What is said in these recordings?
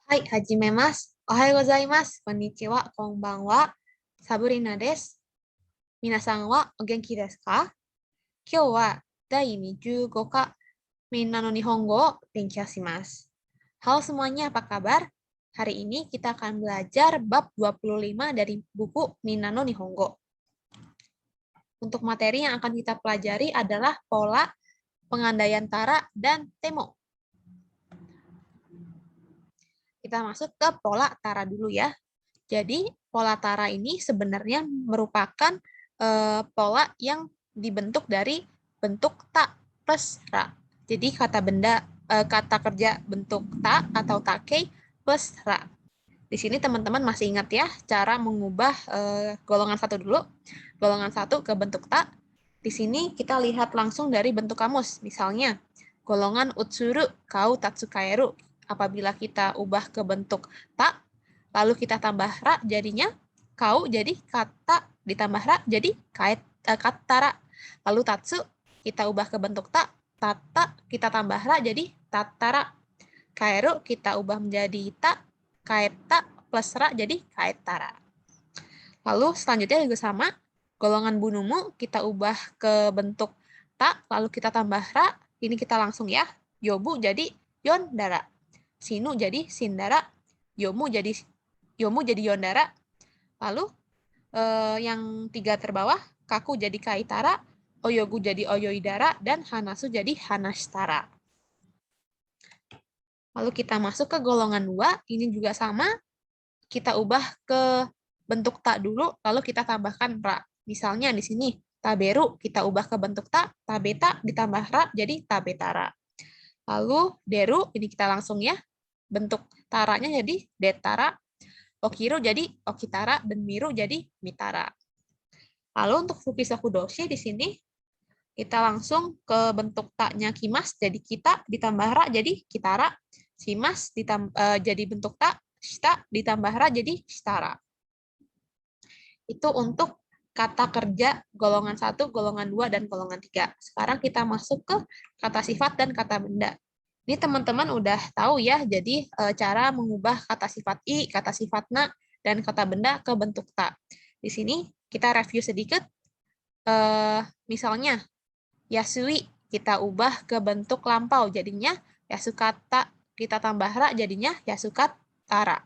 はい、はじめます。おはようございます。こんにちは、こんばんは。サブリナです。皆さんはお元気ですか？今日は第25課Minna no Nihongoを勉強します. Halo semuanya, apa kabar? Hari ini kita akan belajar bab 25 dari buku Minna no Nihongo. Untuk materi yang akan kita pelajari adalah pola, pengandaian tara, dan temo. Kita masuk ke pola tara dulu ya. Jadi pola tara ini sebenarnya merupakan pola yang dibentuk dari bentuk ta plus ra. Jadi kata kerja bentuk ta atau take plus ra. Di sini teman-teman masih ingat ya cara mengubah golongan satu dulu. Golongan satu ke bentuk ta. Di sini kita lihat langsung dari bentuk kamus. Misalnya golongan utsuru kau tatsukaeru. Apabila kita ubah ke bentuk ta, lalu kita tambah ra, jadinya kau jadi kata, ditambah ra jadi katara. Lalu tatsu kita ubah ke bentuk ta, tata kita tambah ra jadi tatara. Kaeru kita ubah menjadi ta, kaeta plus ra jadi kaetara. Lalu selanjutnya juga sama, golongan bunumu kita ubah ke bentuk ta, lalu kita tambah ra, ini kita langsung ya, yobu jadi yondara. Sinu jadi sindara, yomu jadi yondara. Lalu yang tiga terbawah, kaku jadi kaitara, oyogu jadi oyoidara, dan hanasu jadi hanastara. Lalu kita masuk ke golongan 2, ini juga sama, kita ubah ke bentuk ta dulu, lalu kita tambahkan ra. Misalnya di sini, taberu kita ubah ke bentuk ta, tabeta ditambah ra jadi tabetara. Lalu deru, ini kita langsung ya, bentuk taranya jadi detara, okiru jadi okitara, dan miru jadi mitara. Lalu untuk fukisoku doshi di sini kita langsung ke bentuk ta-nya kimas jadi kita ditambah ra jadi kitara, shimas jadi bentuk ta, shita ditambah ra jadi shitara. Itu untuk kata kerja golongan 1, golongan 2, dan golongan 3. Sekarang kita masuk ke kata sifat dan kata benda. Ini teman-teman udah tahu ya, jadi cara mengubah kata sifat i, kata sifat na, dan kata benda ke bentuk ta. Di sini kita review sedikit. Misalnya, yasui kita ubah ke bentuk lampau, jadinya yasukata, kita tambah ra, jadinya yasukatara.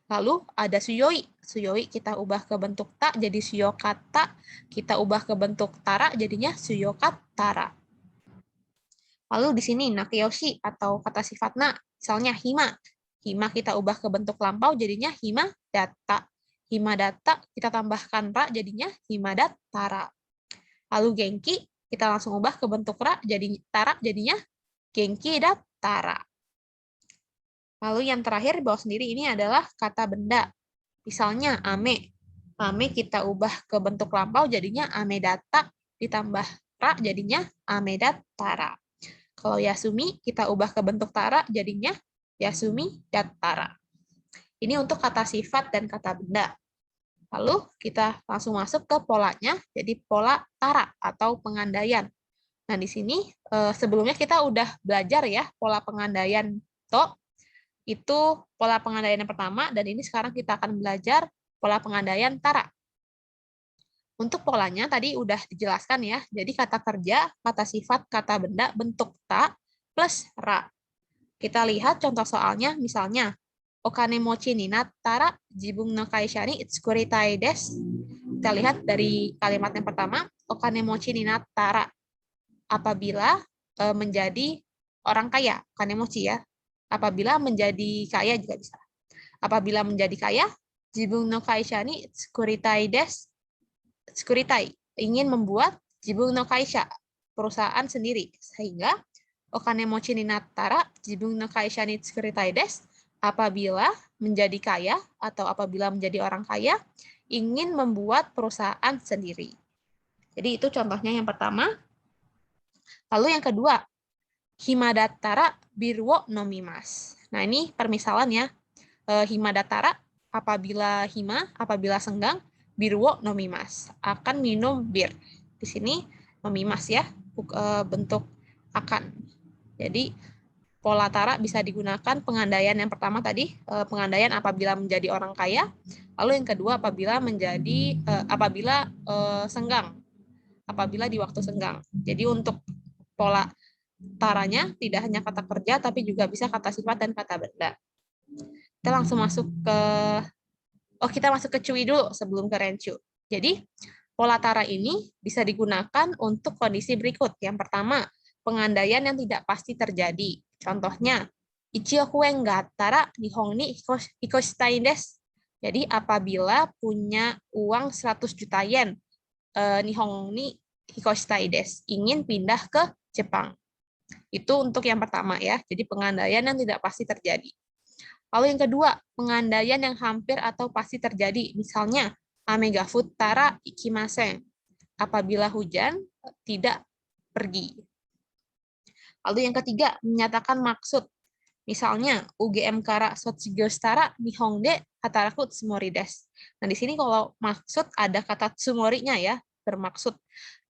Lalu ada suyoi, suyoi kita ubah ke bentuk ta, jadi suyokata, kita ubah ke bentuk tara, jadinya suyokatara. Lalu di sini nakeyoshi atau kata sifat na, misalnya hima. Hima kita ubah ke bentuk lampau jadinya hima data. Hima data kita tambahkan ra jadinya hima datara. Lalu genki kita langsung ubah ke bentuk ra jadi tara jadinya genki datara. Lalu yang terakhir di bawah sendiri ini adalah kata benda. Misalnya ame. Ame kita ubah ke bentuk lampau jadinya ame data ditambah ra jadinya ame datara. Kalau yasumi, kita ubah ke bentuk tara, jadinya yasumi dattara. Ini untuk kata sifat dan kata benda. Lalu kita langsung masuk ke polanya, jadi pola tara atau pengandaian. Nah, di sini sebelumnya kita udah belajar ya, pola pengandaian to. Itu pola pengandaian yang pertama, dan ini sekarang kita akan belajar pola pengandaian tara. Untuk polanya tadi udah dijelaskan ya. Jadi kata kerja, kata sifat, kata benda, bentuk ta plus ra. Kita lihat contoh soalnya, misalnya okane mochi ni nattara jibun no kaisha ni tsukuritai desu. Kita lihat dari kalimat yang pertama, okane mochi ni nattara. Apabila menjadi orang kaya, okane mochi ya. Apabila menjadi kaya juga bisa. Apabila menjadi kaya, jibun no kaisha ni tsukuritai desu. Tsukuritai, ingin membuat jibun no kaisha, perusahaan sendiri. Sehingga okane mochi ni nattara jibun no kaisha ni tsukuritai desu. Apabila menjadi kaya atau apabila menjadi orang kaya, ingin membuat perusahaan sendiri. Jadi itu contohnya yang pertama. Lalu yang kedua, himadattara birwo nomimas. Nah, ini permisalan ya. Himadattara apabila senggang, birwo nomimas, akan minum bir. Di sini nomimas ya, bentuk akan. Jadi pola tara bisa digunakan pengandaian yang pertama tadi, pengandaian apabila menjadi orang kaya, lalu yang kedua apabila senggang, apabila di waktu senggang. Jadi untuk pola taranya tidak hanya kata kerja, tapi juga bisa kata sifat dan kata benda. Kita langsung masuk kita masuk ke Cui dulu sebelum ke Rencu. Jadi, pola tara ini bisa digunakan untuk kondisi berikut. Yang pertama, pengandaian yang tidak pasti terjadi. Contohnya, Ichioku ga tara nihon ni hikoshitai desu. Jadi, apabila punya uang 100 juta yen, nihon ni hikoshitai desu, ingin pindah ke Jepang. Itu untuk yang pertama ya. Jadi, pengandaian yang tidak pasti terjadi. Lalu yang kedua, pengandaian yang hampir atau pasti terjadi. Misalnya, ame ga futtara ikimasen. Apabila hujan, tidak pergi. Lalu yang ketiga, menyatakan maksud. Misalnya, UGM kara sotsugyo shitara nihon de hataraku tsumori desu. Nah, di sini kalau maksud ada kata tsumori-nya ya, bermaksud.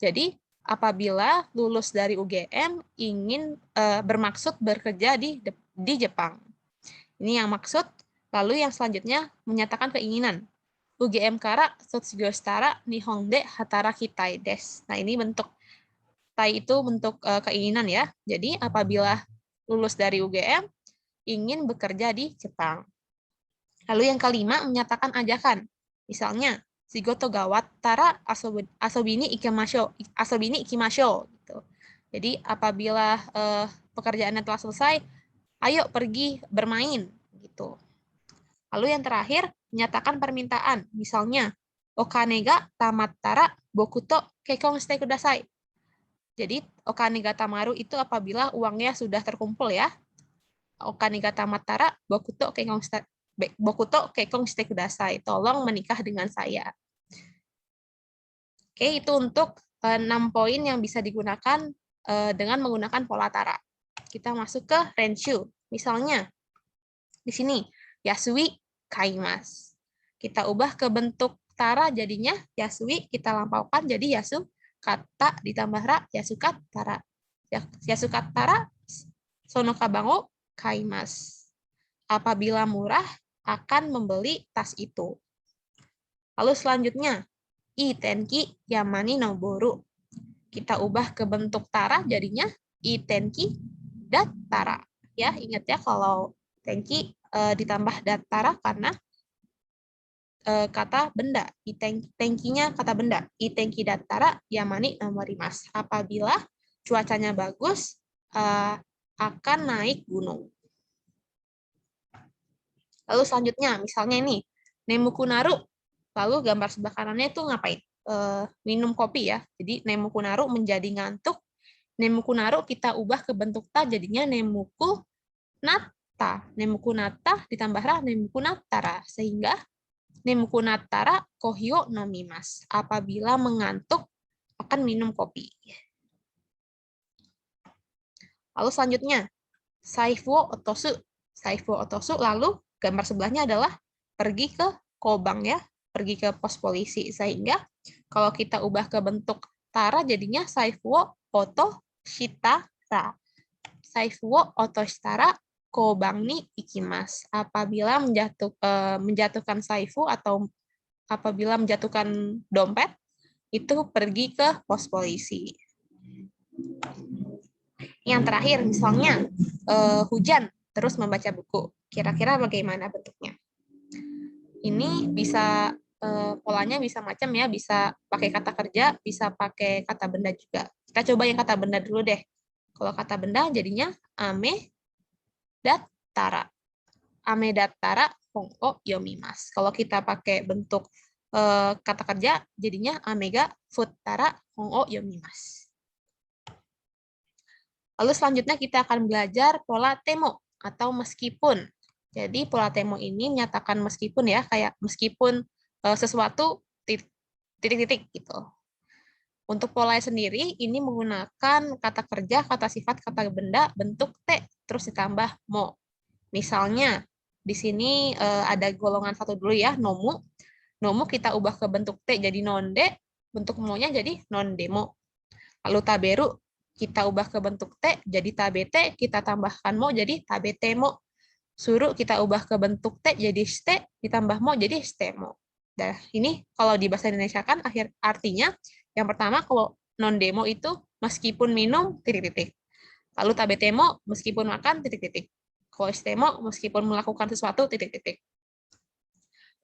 Jadi, apabila lulus dari UGM ingin bermaksud bekerja di Jepang. Ini yang maksud. Lalu yang selanjutnya menyatakan keinginan. UGM kara sotsugyo shitara nihon de hatarakitai desu. Nah, ini bentuk tai itu bentuk keinginan ya. Jadi apabila lulus dari UGM ingin bekerja di Jepang. Lalu yang kelima menyatakan ajakan. Misalnya shigoto ga wattara asobi ni ikimashou gitu. Jadi apabila pekerjaannya telah selesai, ayo pergi bermain gitu. Lalu yang terakhir menyatakan permintaan. Misalnya okane ga tamattara boku to kekkon shite kudasai. Jadi, okane ga tamaru itu apabila uangnya sudah terkumpul ya. Okane ga tamattara boku to kekkon shite kudasai. Tolong menikah dengan saya. Oke, itu untuk 6 poin yang bisa digunakan dengan menggunakan pola tara. Kita masuk ke Renshu. Misalnya, di sini, yasui kaimasu. Kita ubah ke bentuk tara jadinya yasui, kita lampaukan jadi yasu kata ditambah ra yasukatara. Yasukatara sono kaban wo kaimasu. Apabila murah akan membeli tas itu. Lalu selanjutnya i tenki yamani noboru. Kita ubah ke bentuk tara jadinya i tenki dattara. Ya, ingat ya kalau tenki ditambah dattara karena kata benda. Tenkinya kata benda. Itenki dattara yamani nomorimasu. Apabila cuacanya bagus, akan naik gunung. Lalu selanjutnya, misalnya ini, nemuku naru. Lalu gambar sebelah kanannya itu ngapain? Minum kopi ya. Jadi nemuku naru menjadi ngantuk. Nemuku naru kita ubah ke bentuk ta, jadinya nemuku natta. Nemuku natta ditambah ra, nemuku nattara. Sehingga nemuku nattara kohi wo nomimasu. Apabila mengantuk, akan minum kopi. Lalu selanjutnya, saifu wo otosu. Saifu wo otosu, lalu gambar sebelahnya adalah pergi ke kobang ya, pergi ke pos polisi. Sehingga kalau kita ubah ke bentuk tara, jadinya saifu wo otoshitara. Saifu wo otoshitara kobang ni ikimasu. Apabila menjatuhkan saifu atau apabila menjatuhkan dompet, itu pergi ke pos polisi. Yang terakhir, misalnya hujan, terus membaca buku. Kira-kira bagaimana bentuknya? Ini bisa polanya bisa macam ya, bisa pakai kata kerja, bisa pakai kata benda juga. Kita coba yang kata benda dulu deh. Kalau kata benda jadinya ame dattara. Ame dattara hon o yomimasu. Kalau kita pakai bentuk kata kerja jadinya ame ga futtara hon o yomimasu. Lalu selanjutnya kita akan belajar pola temo atau meskipun. Jadi pola temo ini menyatakan meskipun ya, kayak meskipun sesuatu titik-titik gitu. Untuk polanya sendiri ini menggunakan kata kerja, kata sifat, kata benda bentuk te terus ditambah mo. Misalnya di sini ada golongan satu dulu ya, nomu. Nomu kita ubah ke bentuk te jadi nonde, bentuk mo-nya jadi nondemo. Lalu taberu kita ubah ke bentuk T jadi tabete, kita tambahkan mo jadi tabetemo. Suru kita ubah ke bentuk T jadi ste, ditambah mo jadi stemo. Nah, ini kalau di bahasa Indonesia kan artinya yang pertama kalau non demo itu meskipun minum titik-titik. Lalu tabetemo meskipun makan titik-titik. Kalau stemo meskipun melakukan sesuatu titik-titik.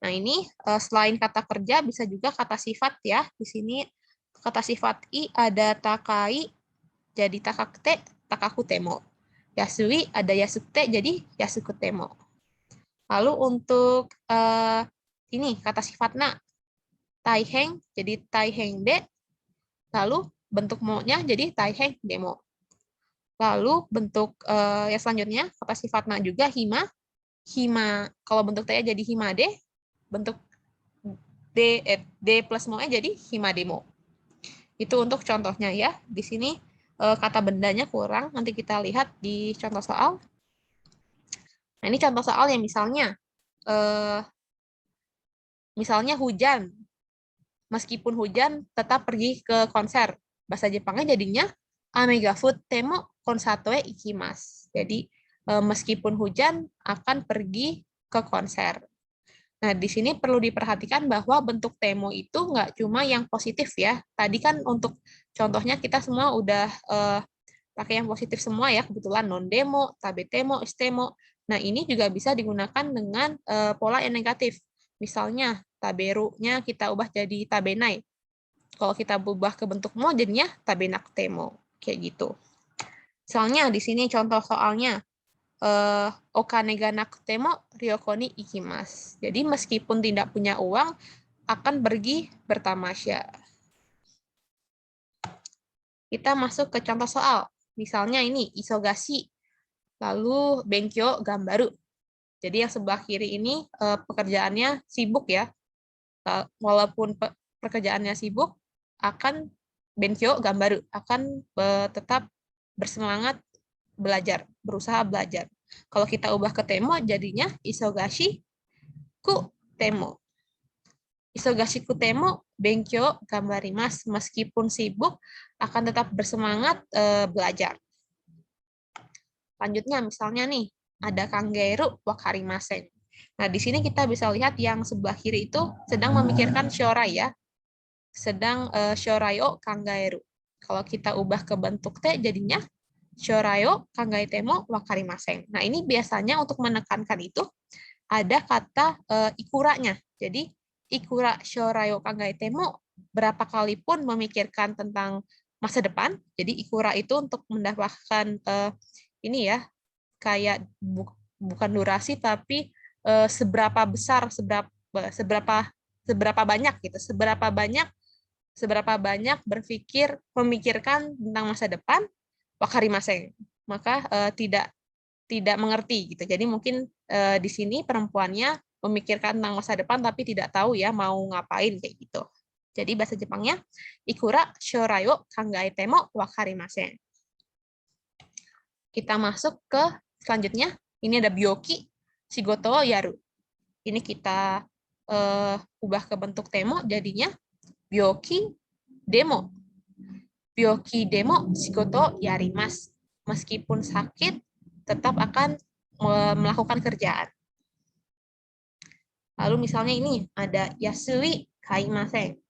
Nah, ini selain kata kerja bisa juga kata sifat ya. Di sini kata sifat i ada takai jadi takakute, takakutemo. Yasui ada yasukute jadi yasukutemo. Lalu untuk ini kata sifat na, taiheng jadi taiheng de. Lalu bentuk mo-nya jadi taiheng demo. Lalu bentuk yang selanjutnya kata sifat na juga hima. Hima kalau bentuk t jadi hima de, bentuk d plus mo-nya jadi hima demo. Itu untuk contohnya ya. Di sini kata bendanya kurang, nanti kita lihat di contoh soal. Nah, ini contoh soal yang misalnya hujan. Meskipun hujan, tetap pergi ke konser. Bahasa Jepangnya jadinya ame ga futte mo konsatoe ikimasu. Jadi meskipun hujan akan pergi ke konser. Nah, di sini perlu diperhatikan bahwa bentuk temo itu nggak cuma yang positif ya. Tadi kan untuk contohnya kita semua udah pakai yang positif semua ya, kebetulan non-demo, tabetemo, istemo. Nah, ini juga bisa digunakan dengan pola yang negatif. Misalnya, taberu-nya kita ubah jadi tabenai. Kalau kita ubah ke bentuk mo, jadinya tabenaktemo. Kayak gitu. Misalnya, di sini contoh soalnya, okane ga nakutemo ryoko ni ikimasu. Jadi meskipun tidak punya uang akan pergi bertamasya. Kita masuk ke contoh soal. Misalnya ini isogashi lalu benkyo gambaru. Jadi yang sebelah kiri ini pekerjaannya sibuk ya. Walaupun pekerjaannya sibuk akan benkyo gambaru akan tetap bersemangat belajar, berusaha belajar. Kalau kita ubah ke temo, jadinya isogashi ku temo. Isogashi ku temo, benkyo gambarimasu. Meskipun sibuk, akan tetap bersemangat belajar. Lanjutnya, misalnya nih, ada kangeru wakarimasen. Nah, di sini kita bisa lihat yang sebelah kiri itu sedang memikirkan shorai ya. Sedang shorai o kangeru. Kalau kita ubah ke bentuk T, jadinya shorayo kangaitemo wakarimasen. Nah, ini biasanya untuk menekankan itu ada kata ikuranya. Jadi, ikura shorayo kangaitemo berapa kali pun memikirkan tentang masa depan. Jadi, ikura itu untuk mendapatkan ini ya, kayak bukan durasi tapi seberapa besar, seberapa banyak gitu. Seberapa banyak memikirkan tentang masa depan wakarimasen, maka tidak mengerti gitu. Jadi mungkin di sini perempuannya memikirkan tentang masa depan tapi tidak tahu ya mau ngapain kayak gitu. Jadi bahasa Jepangnya ikura shorayo kangaetemo wakarimasen. Kita masuk ke selanjutnya. Ini ada byoki shigoto o yaru. Ini kita ubah ke bentuk temo jadinya byoki demo. Byoki demo shigoto yarimasu. Meskipun sakit, tetap akan melakukan kerjaan. Lalu misalnya ini ada yasui kaimasen.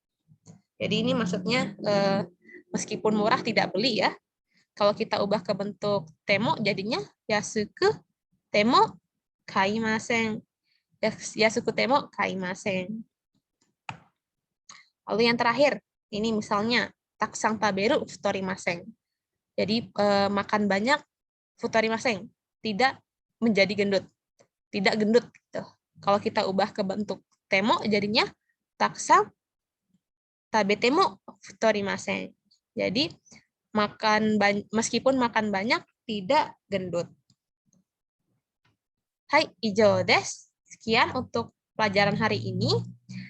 Jadi ini maksudnya meskipun murah tidak beli ya. Kalau kita ubah ke bentuk temo jadinya yasuku temo kaimasen. Yasuku temo kaimasen. Lalu yang terakhir, ini misalnya taksang taberu futorimasen. Jadi makan banyak futorimasen, tidak menjadi gendut. Tidak gendut gitu. Kalau kita ubah ke bentuk temo jadinya taksang tabetemo futorimasen. Jadi meskipun makan banyak tidak gendut. Hai, ijo desu. Sekian untuk pelajaran hari ini.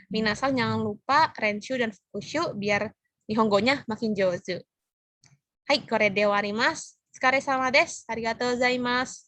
Minasan jangan lupa renshu dan fukushu biar nihongonya makin jozu. Hai, kore de warimasu. Otsukare sama desu. Arigatou gozaimasu.